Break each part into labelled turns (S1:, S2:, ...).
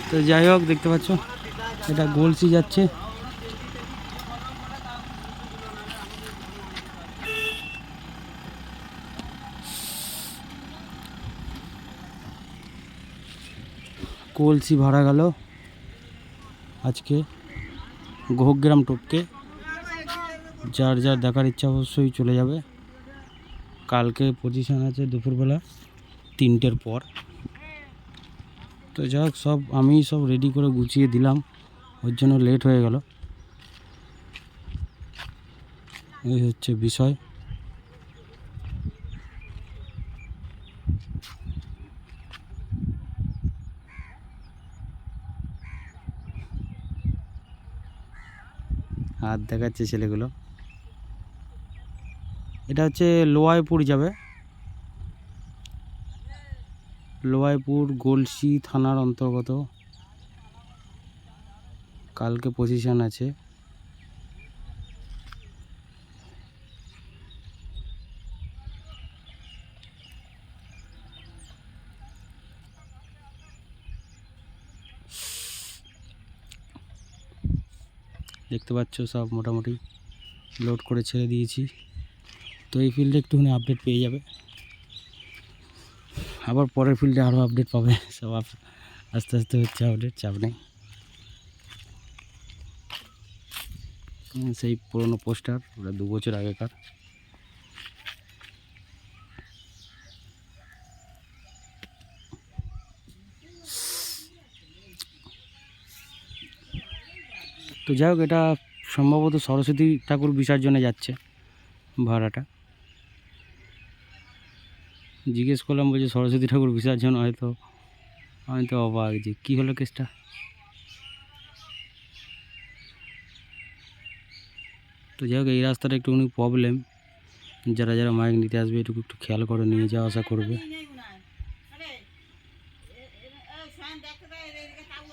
S1: তো যাই হোক, দেখতে পাচ্ছ এটা গলসি যাচ্ছে। কলসি ভাড়া গেল আজকে গোহগ্রাম টোপকে। যার যার দেখার ইচ্ছা অবশ্যই চলে যাবে। কালকে পজিশন আছে দুপুরবেলা 3টের পর। তো যাই হোক, আমি সব রেডি করে গুছিয়ে দিলাম, ওর জন্য লেট হয়ে গেল। এই হচ্ছে বিষয়। হাত দেখাচ্ছে ছেলেগুলো। এটা হচ্ছে লোয়াইপুর যাবে, লোয়াইপুর গলসি থানার অন্তর্গত। কালকে পজিশন আছে। দেখতে পাচ্ছ সব মোটামুটি লোড করে ছেড়ে দিয়েছি। তো এই ফিল্ডে একটুখানি আপডেট পেয়ে যাবে, আবার পরের ফিল্ডে আরও আপডেট পাবে। সব আস্তে আস্তে হচ্ছে আপডেট, চাপ নেই। সেই পুরনো পোস্টার, ওটা 2 বছর আগেকার। তো যাই হোক, এটা সম্ভবত সরস্বতী ঠাকুর বিসর্জনে যাচ্ছে ভাড়াটা। জিজ্ঞেস করলাম, বলছে সরস্বতী ঠাকুর বিসর্জন। হয়তো আমি তো অবাক যে কী হলো কেসটা। তো যাই হোক, এই রাস্তাটা একটুখানি প্রবলেম। যারা যারা মাইক নিতে আসবে একটু খেয়াল করে নিয়ে যাওয়া আসা করবে।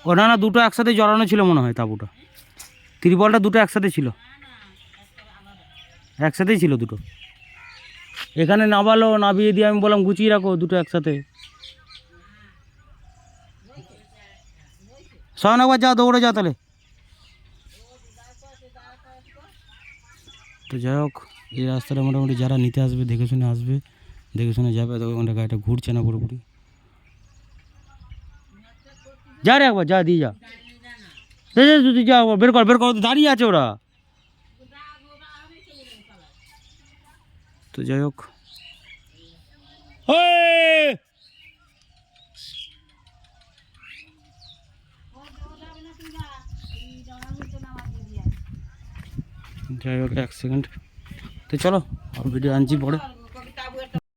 S1: ও না না, দুটো একসাথে জড়ানো ছিল মনে হয়। তাঁবুটা, ত্রিপলটা দুটো একসাথে ছিল, একসাথেই ছিল দুটো। এখানে নামালো, নামিয়ে দিয়ে আমি বললাম গুছিয়ে রাখো দুটো একসাথে। শোন একবার যাও, দৌড়ে যাও তাহলে। তো যাই হোক, এই রাস্তাটা মোটামুটি যারা নিতে আসবে দেখে শুনে আসবে, দেখে শুনে যাবে। তো ওখানটা গাড়িটা ঘুরছে না পুরোপুরি। যা রে একবার, যা দিয়ে যা, তুই যা, বের কর বের কর, দাঁড়িয়ে আছে ওরা। তো যাই হোক, যাই হোক 1 সেকেন্ড। তো চলো, ভিডিও আনছি পরে।